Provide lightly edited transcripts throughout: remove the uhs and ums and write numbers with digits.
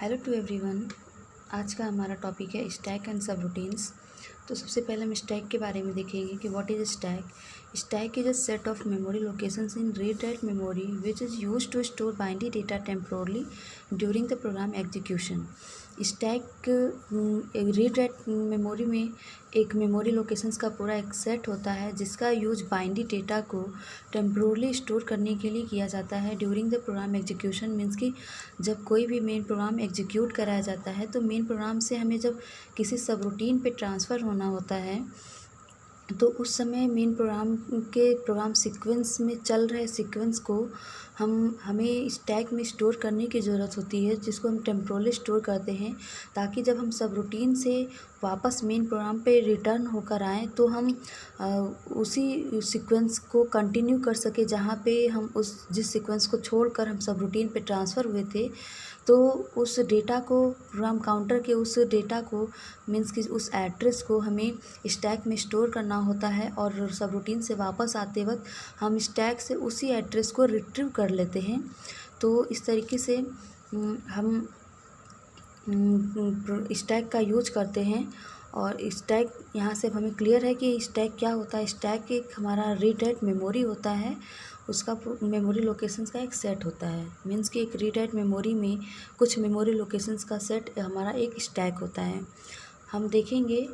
Hello to everyone. आज का हमारा टॉपिक है स्टैक एंड सब रूटीन्स। तो सबसे पहले हम स्टैक के बारे में देखेंगे कि what is stack. Stack is a set of memory locations in read write memory which is used to store binary data temporarily during the program execution. Stack read write memory में एक memory locations का पूरा एक set होता है जिसका use binary data को temporarily store करने के लिए किया जाता है during the program execution. Means कि जब कोई भी मेन प्रोग्राम एग्जीक्यूट कराया जाता है तो मेन प्रोग्राम से हमें जब किसी सब रूटीन पे ट्रांसफ़र होना होता है तो उस समय मेन प्रोग्राम सीक्वेंस में चल रहे सीक्वेंस को हमें स्टैक में स्टोर करने की ज़रूरत होती है, जिसको हम टेम्पोरली स्टोर करते हैं ताकि जब हम सब रूटीन से वापस मेन प्रोग्राम पे रिटर्न होकर आएँ तो हम उसी सीक्वेंस को कंटिन्यू कर सके जहाँ पे हम जिस सीक्वेंस को छोड़कर हम सब रूटीन पे ट्रांसफ़र हुए थे। तो उस डेटा को प्रोग्राम काउंटर के उस डेटा को मीन्स कि उस एड्रेस को हमें स्टैक में स्टोर करना होता है और सब रूटीन से वापस आते वक्त हम स्टैक से उसी एड्रेस को रिट्रीव कर लेते हैं। तो इस तरीके से हम स्टैक का यूज करते हैं। और स्टैक यहाँ से हमें क्लियर है कि स्टैक क्या होता है। स्टैक एक हमारा रीड राइट मेमोरी होता है, उसका मेमोरी लोकेशंस का एक सेट होता है। मीन्स कि एक रीड राइट मेमोरी में कुछ मेमोरी लोकेशंस का सेट हमारा एक स्टैक होता है। हम देखेंगे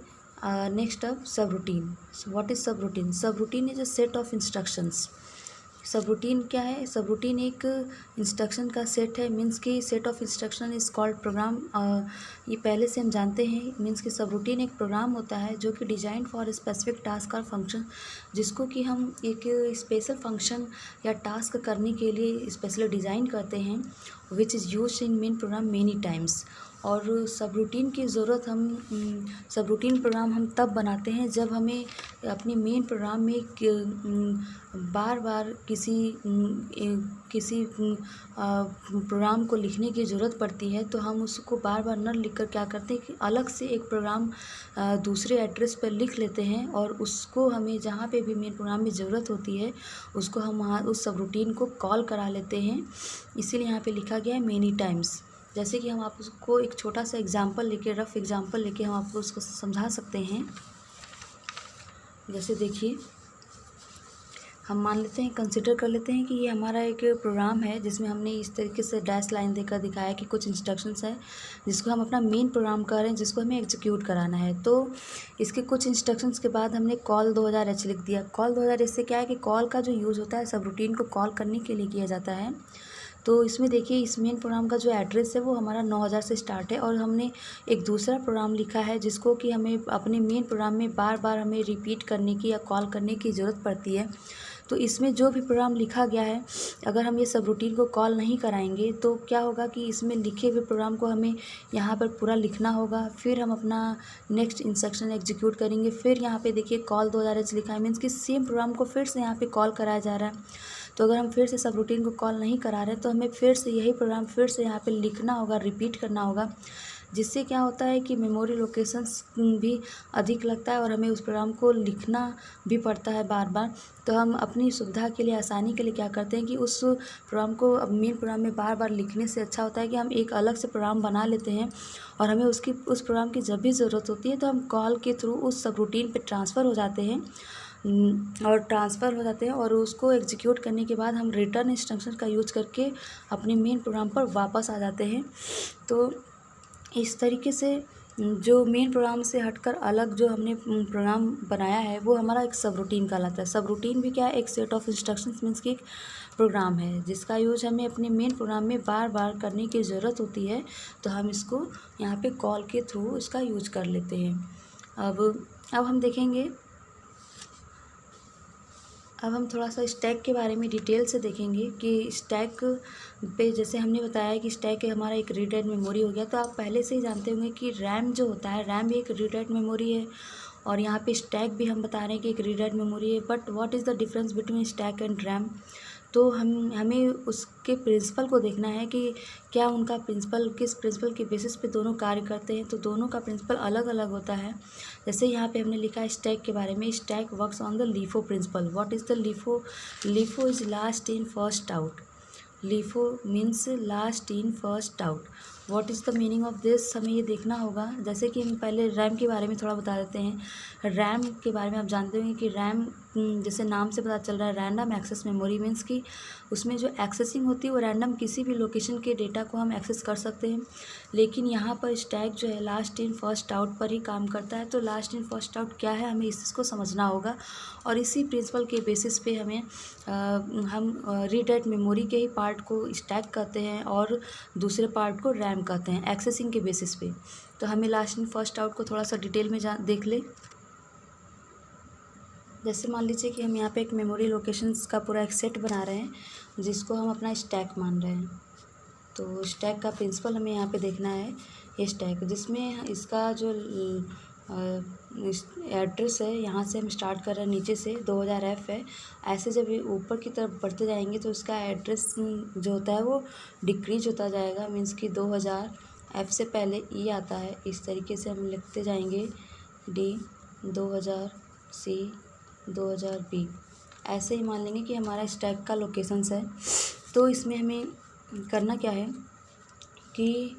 नेक्स्ट अब सब रूटीन। व्हाट इज़ सब रूटीन। सब routine is a set of instructions. सब रूटीन क्या है। सब रूटीन एक इंस्ट्रक्शन का सेट है। मीन्स कि set of instruction is called programme. ये पहले से हम जानते हैं। मीन्स कि सब रूटीन एक प्रोग्राम होता है जो कि डिज़ाइन फॉर स्पेसिफिक टास्क और फंक्शन, जिसको कि हम एक स्पेशल फंक्शन या टास्क करने के लिए स्पेशली डिज़ाइन करते हैं, which is used in main program many times. और सब रूटीन की ज़रूरत सब रूटीन प्रोग्राम हम तब बनाते हैं जब हमें अपने मेन प्रोग्राम में बार बार किसी प्रोग्राम को लिखने की ज़रूरत पड़ती है। तो हम उसको बार बार न लिख कर क्या करते हैं कि अलग से एक प्रोग्राम दूसरे एड्रेस पर लिख लेते हैं और उसको हमें जहाँ पे भी मेन प्रोग्राम में ज़रूरत होती है उसको हम वहाँ उस सब रूटीन को कॉल करा लेते हैं। इसीलिए यहाँ पे लिखा गया है मेनी टाइम्स। जैसे कि हम आप उसको एक छोटा सा एग्जांपल लेके रफ एग्जांपल लेके हम आपको उसको समझा सकते हैं। जैसे देखिए, हम मान लेते हैं, कंसिडर कर लेते हैं कि ये हमारा एक प्रोग्राम है जिसमें हमने इस तरीके से डैश लाइन देकर दिखाया कि कुछ इंस्ट्रक्शंस है जिसको हम अपना मेन प्रोग्राम कर रहे हैं, जिसको हमें एग्जीक्यूट कराना है। तो इसके कुछ इंस्ट्रक्शंस के बाद हमने कॉल 2000h लिख दिया। कॉल 2000h से क्या है कि कॉल का जो यूज़ होता है सब रूटीन को कॉल करने के लिए किया जाता है। तो इसमें देखिए, इस मेन प्रोग्राम का जो एड्रेस है वो हमारा 9000 से स्टार्ट है और हमने एक दूसरा प्रोग्राम लिखा है जिसको कि हमें अपने मेन प्रोग्राम में बार बार हमें रिपीट करने की या कॉल करने की ज़रूरत पड़ती है। तो इसमें जो भी प्रोग्राम लिखा गया है, अगर हम ये सब रूटीन को कॉल नहीं कराएंगे तो क्या होगा कि इसमें लिखे हुए प्रोग्राम को हमें यहाँ पर पूरा लिखना होगा। फिर हम अपना नेक्स्ट इंस्ट्रक्शन एग्जीक्यूट करेंगे। फिर यहाँ पे देखिए कॉल 2000h लिखा है, मीन्स कि सेम प्रोग्राम को फिर से यहाँ पे कॉल कराया जा रहा है। तो अगर हम फिर से सब रूटीन को कॉल नहीं करा रहे तो हमें फिर से यही प्रोग्राम फिर से यहाँ पे लिखना होगा, रिपीट करना होगा, जिससे क्या होता है कि मेमोरी लोकेशंस भी अधिक लगता है और हमें उस प्रोग्राम को लिखना भी पड़ता है बार बार। तो हम अपनी सुविधा के लिए, आसानी के लिए क्या करते हैं कि उस प्रोग्राम को अब मेन प्रोग्राम में बार बार लिखने से अच्छा होता है कि हम एक अलग से प्रोग्राम बना लेते हैं और हमें उस प्रोग्राम की जब भी ज़रूरत होती है तो हम कॉल के थ्रू उस सब रूटीन पर ट्रांसफ़र हो जाते हैं और उसको एग्जीक्यूट करने के बाद हम रिटर्न इंस्ट्रक्शन का यूज़ करके अपने मेन प्रोग्राम पर वापस आ जाते हैं। तो इस तरीके से जो मेन प्रोग्राम से हटकर अलग जो हमने प्रोग्राम बनाया है वो हमारा एक सब रूटीन कहलाता है। सब रूटीन भी क्या है, एक सेट ऑफ इंस्ट्रक्शंस मीन्स कि एक प्रोग्राम है जिसका यूज हमें अपने मेन प्रोग्राम में बार बार करने की ज़रूरत होती है। तो हम इसको यहाँ पे कॉल के थ्रू इसका यूज कर लेते हैं। अब हम देखेंगे, अब हम थोड़ा सा स्टैक के बारे में डिटेल से देखेंगे कि स्टैक पे जैसे हमने बताया कि स्टैक हमारा एक रीड राइट मेमोरी हो गया। तो आप पहले से ही जानते होंगे कि रैम जो होता है, रैम भी एक रीड राइट मेमोरी है और यहाँ पे स्टैक भी हम बता रहे हैं कि एक रीड राइट मेमोरी है। But what is the difference between stack and RAM. तो हमें उसके प्रिंसिपल को देखना है कि क्या उनका प्रिंसिपल किस प्रिंसिपल के बेसिस पे दोनों कार्य करते हैं। तो दोनों का प्रिंसिपल अलग अलग होता है। जैसे यहाँ पे हमने लिखा है स्टैक के बारे में, stack works on the LIFO principle. What is the LIFO. LIFO is last in first out. LIFO means last in first out. What is the meaning of this, हमें ये देखना होगा। जैसे कि हम पहले रैम के बारे में थोड़ा बता देते हैं। रैम के बारे में आप जानते होंगे कि रैम जैसे नाम से पता चल रहा है रैंडम एक्सेस मेमोरी, मीन्स कि उसमें जो एक्सेसिंग होती है वो रैंडम किसी भी लोकेशन के डेटा को हम एक्सेस कर सकते हैं। लेकिन यहाँ पर स्टैक जो है लास्ट इन फर्स्ट आउट पर ही काम करता है। तो लास्ट इन फर्स्ट आउट क्या है, हमें इस चीज़ को समझना होगा और इसी प्रिंसिपल के बेसिस पे हमें हम रीड राइट मेमोरी के ही पार्ट को स्टैक कहते हैं और दूसरे पार्ट को रैम कहते हैं एक्सेसिंग के बेसिस पे। तो हमें लास्ट इन फर्स्ट आउट को थोड़ा सा डिटेल में देख ले। जैसे मान लीजिए कि हम यहाँ पे एक मेमोरी लोकेशंस का पूरा एक सेट बना रहे हैं जिसको हम अपना स्टैक मान रहे हैं। तो स्टैक का प्रिंसिपल हमें यहाँ पे देखना है, ये स्टैक जिसमें इसका जो एड्रेस है यहाँ से हम स्टार्ट कर रहे हैं नीचे से 2000F है। ऐसे जब ये ऊपर की तरफ बढ़ते जाएंगे तो इसका एड्रेस जो होता है वो डिक्रीज होता जाएगा, मीन्स कि 2000F से पहले ई आता है। इस तरीके से हम लिखते जाएंगे D 2000 C 2000B। ऐसे ही मान लेंगे कि हमारा स्टैक का लोकेशंस है। तो इसमें हमें करना क्या है कि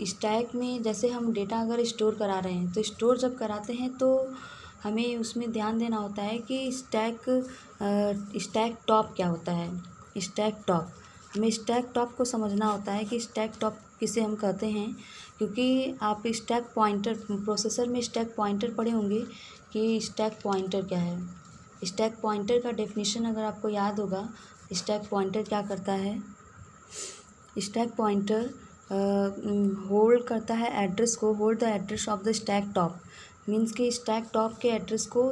स्टैक में जैसे हम डेटा अगर स्टोर करा रहे हैं तो स्टोर जब कराते हैं तो हमें उसमें ध्यान देना होता है कि स्टैक टॉप क्या होता है। स्टैक टॉप, हमें स्टैक टॉप को समझना होता है कि स्टैक टॉप किसे हम कहते हैं, क्योंकि आप स्टैक पॉइंटर प्रोसेसर में स्टैक पॉइंटर पढ़े होंगे कि स्टैक पॉइंटर क्या है। स्टैक पॉइंटर का डेफिनेशन अगर आपको याद होगा, स्टैक पॉइंटर क्या करता है। स्टैक पॉइंटर होल्ड करता है एड्रेस को, hold the address of the stack top, means कि स्टैक टॉप के एड्रेस को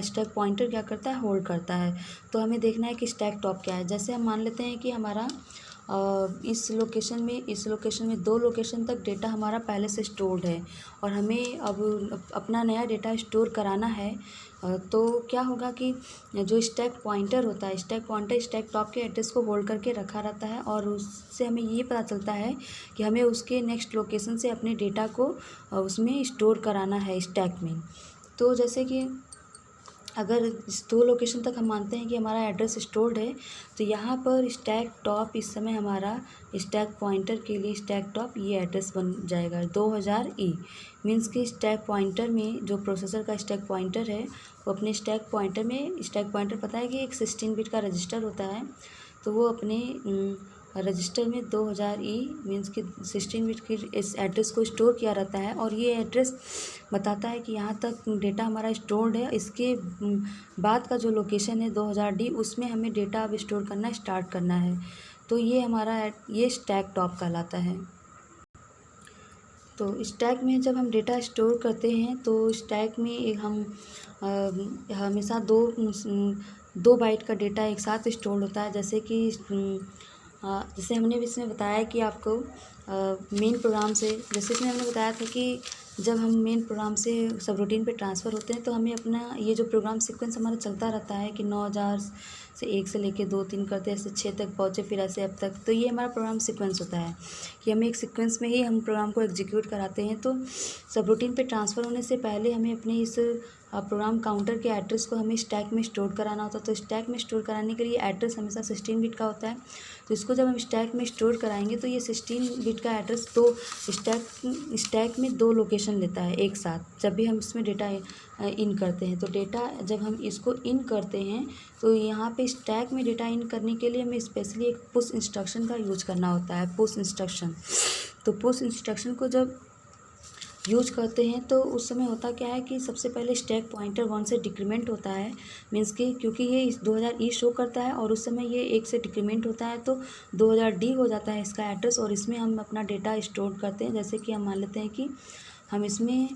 स्टैक पॉइंटर क्या करता है, होल्ड करता है। तो हमें देखना है कि स्टैक टॉप क्या है। जैसे हम मान लेते हैं कि हमारा इस लोकेशन में 2 लोकेशन तक डेटा हमारा पहले से स्टोर्ड है और हमें अब अपना नया डेटा स्टोर कराना है। तो क्या होगा कि जो स्टैक पॉइंटर होता है, स्टैक पॉइंटर स्टैक टॉप के एड्रेस को होल्ड करके रखा रहता है और उससे हमें ये पता चलता है कि हमें उसके नेक्स्ट लोकेशन से अपने डेटा को उसमें स्टोर कराना है स्टैक में। तो जैसे कि अगर इस 2 लोकेशन तक हम मानते हैं कि हमारा एड्रेस स्टोर्ड है तो यहाँ पर स्टैक टॉप इस समय हमारा स्टैक पॉइंटर के लिए स्टैक टॉप ये एड्रेस बन जाएगा 2000E। मीन्स कि स्टैक पॉइंटर में जो प्रोसेसर का स्टैक पॉइंटर है वो अपने स्टैक पॉइंटर पता है कि एक 16 बिट का रजिस्टर होता है। तो वो अपने रजिस्टर में 2000E मीन्स कि 16 बिट की इस एड्रेस को स्टोर किया रहता है और ये एड्रेस बताता है कि यहाँ तक डेटा हमारा स्टोर्ड है। इसके बाद का जो लोकेशन है 2000D उसमें हमें डेटा अब स्टोर करना स्टार्ट करना है। तो ये हमारा ये स्टैक टॉप कहलाता है। तो स्टैक में जब हम डेटा स्टोर करते हैं तो स्टैक में हम हमेशा 2 बाइट का डेटा एक साथ स्टोर होता है। जैसे हमने इसमें बताया कि आपको मेन प्रोग्राम से, जैसे इसमें हमने बताया था कि जब हम मेन प्रोग्राम से सबरूटीन पे ट्रांसफ़र होते हैं तो हमें अपना ये जो प्रोग्राम सीक्वेंस हमारा चलता रहता है कि 9000 से 1 से लेके 2 3 करते ऐसे 6 तक पहुँचे, फिर ऐसे अब तक। तो ये हमारा प्रोग्राम सीक्वेंस होता है कि हमें एक सीक्वेंस में ही हम प्रोग्राम को एग्जीक्यूट कराते हैं। तो सबरूटीन पे ट्रांसफ़र होने से पहले हमें अपने इस प्रोग्राम काउंटर के एड्रेस को हमें स्टैक में स्टोर कराना होता है। तो स्टैक में स्टोर कराने के लिए एड्रेस हमेशा 16 बिट का होता है। तो इसको जब हम स्टैक में स्टोर कराएंगे तो ये 16 बिट का एड्रेस स्टैक में 2 लोकेशन लेता है एक साथ जब भी हम इसमें डेटा इन करते हैं। तो डेटा जब हम इसको इन करते हैं तो यहाँ पे स्टैक में डेटा इन करने के लिए हमें स्पेशली एक पुश इंस्ट्रक्शन का यूज करना होता है, पुश इंस्ट्रक्शन। तो पुश इंस्ट्रक्शन को जब यूज करते हैं तो उस समय होता क्या है कि सबसे पहले स्टैक पॉइंटर 1 से डिक्रीमेंट होता है, मीन्स कि क्योंकि ये 2000E शो करता है और उस समय ये 1 से डिक्रीमेंट होता है तो 2000D हो जाता है इसका एड्रेस और इसमें हम अपना डेटा स्टोर करते हैं। जैसे कि हम मान लेते हैं कि हम इसमें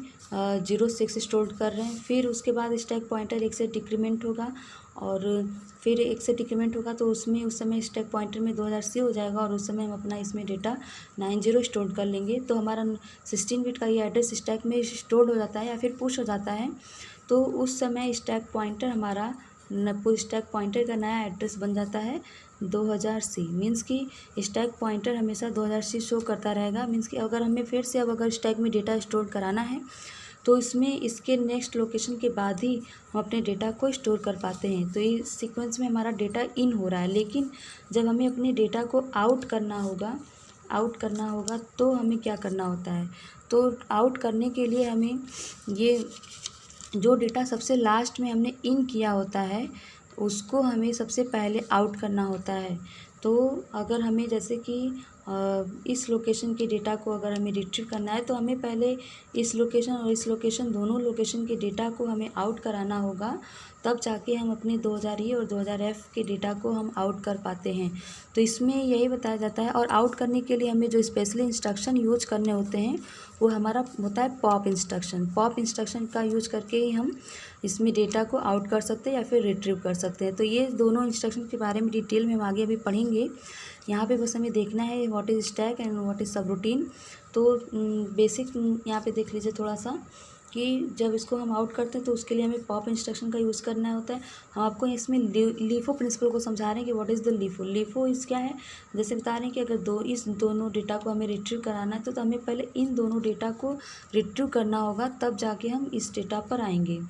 06 स्टोर कर रहे हैं, फिर उसके बाद स्टैक पॉइंटर 1 से डिक्रीमेंट होगा और फिर 1 से डिक्रीमेंट होगा तो उस समय स्टैक पॉइंटर में 2000C हो जाएगा और उस समय हम अपना इसमें डेटा 90 स्टोर कर लेंगे। तो हमारा 16 बिट का ये एड्रेस स्टैक में स्टोर हो जाता है या फिर पुश हो जाता है। तो उस समय स्टैक पॉइंटर हमारा स्टैक पॉइंटर का नया एड्रेस बन जाता है 2000C। मीन्स कि स्टैक पॉइंटर हमेशा 2000C शो करता रहेगा। मीन्स कि अगर हमें फिर से अब अगर स्टैक में डेटा स्टोर कराना है तो इसमें इसके नेक्स्ट लोकेशन के बाद ही हम अपने डेटा को स्टोर कर पाते हैं। तो इस सीक्वेंस में हमारा डेटा इन हो रहा है, लेकिन जब हमें अपने डेटा को आउट करना होगा, आउट करना होगा तो हमें क्या करना होता है। तो आउट करने के लिए हमें ये जो डेटा सबसे लास्ट में हमने इन किया होता है उसको हमें सबसे पहले आउट करना होता है। तो अगर हमें जैसे कि इस लोकेशन के डेटा को अगर हमें रिट्रीव करना है तो हमें पहले इस लोकेशन और इस लोकेशन दोनों लोकेशन के डेटा को हमें आउट कराना होगा, तब जाके हम अपने 2000E और 2000F के डेटा को हम आउट कर पाते हैं। तो इसमें यही बताया जाता है। और आउट करने के लिए हमें जो स्पेशली इंस्ट्रक्शन यूज करने होते हैं वो हमारा होता है पॉप इंस्ट्रक्शन। पॉप इंस्ट्रक्शन का यूज करके ही हम इसमें डेटा को आउट कर सकते हैं या फिर रिट्रीव कर सकते हैं। तो ये दोनों इंस्ट्रक्शन के बारे में डिटेल में हम आगे अभी पढ़ेंगे। यहाँ पे बस हमें देखना है what is stack and what is सब रूटीन। तो बेसिक यहाँ पे देख लीजिए थोड़ा सा कि जब इसको हम आउट करते हैं तो उसके लिए हमें पॉप इंस्ट्रक्शन का यूज़ करना होता है। हम आपको इसमें लीफो प्रिंसिपल को समझा रहे हैं कि what is the LIFO. LIFO इस क्या है, जैसे बता रहे हैं कि अगर इस दोनों डेटा को हमें रिट्रीव कराना है तो हमें पहले इन दोनों डेटा को रिट्रीव करना होगा, तब जाके हम इस डेटा पर आएंगे।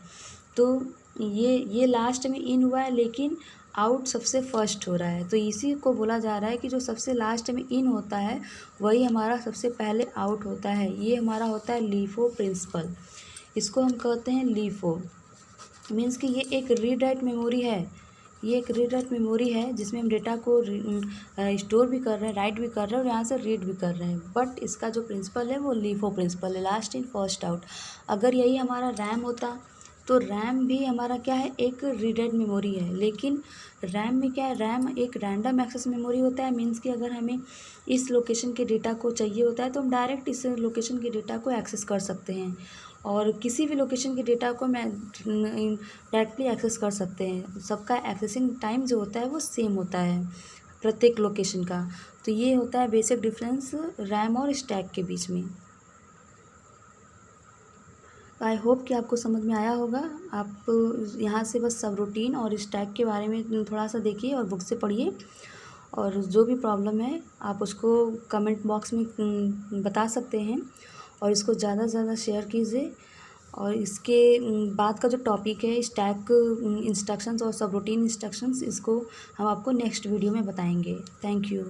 तो ये लास्ट में इन हुआ है लेकिन आउट सबसे फर्स्ट हो रहा है, तो इसी को बोला जा रहा है कि जो सबसे लास्ट में इन होता है वही हमारा सबसे पहले आउट होता है। ये हमारा होता है लीफो प्रिंसिपल। इसको हम कहते हैं लीफो। मीन्स कि ये एक रीड राइट मेमोरी है। ये एक रीड राइट मेमोरी है जिसमें हम डेटा को स्टोर भी कर रहे हैं, राइट भी कर रहे हैं और यहाँ से रीड भी कर रहे हैं। बट इसका जो प्रिंसिपल है वो लीफो प्रिंसिपल है, लास्ट इन फर्स्ट आउट। अगर यही हमारा रैम होता तो रैम भी हमारा क्या है, एक रीड राइट मेमोरी है। लेकिन रैम में क्या है, रैम एक रैंडम एक्सेस मेमोरी होता है। मीन्स कि अगर हमें इस लोकेशन के डेटा को चाहिए होता है तो हम डायरेक्ट इस लोकेशन के डेटा को एक्सेस कर सकते हैं और किसी भी लोकेशन के डेटा को मैं डायरेक्टली एक्सेस कर सकते हैं। सबका एक्सेसिंग टाइम जो होता है वो सेम होता है प्रत्येक लोकेशन का। तो ये होता है बेसिक डिफरेंस रैम और स्टैक के बीच में। आई होप कि आपको समझ में आया होगा। आप यहाँ से बस सब रूटीन और स्टैक के बारे में थोड़ा सा देखिए और बुक से पढ़िए, और जो भी प्रॉब्लम है आप उसको कमेंट बॉक्स में बता सकते हैं और इसको ज़्यादा से ज़्यादा शेयर कीजिए। और इसके बाद का जो टॉपिक है स्टैक इंस्ट्रक्शंस और सब रूटीन इंस्ट्रक्शंस, इसको हम आपको नेक्स्ट वीडियो में बताएंगे। Thank you.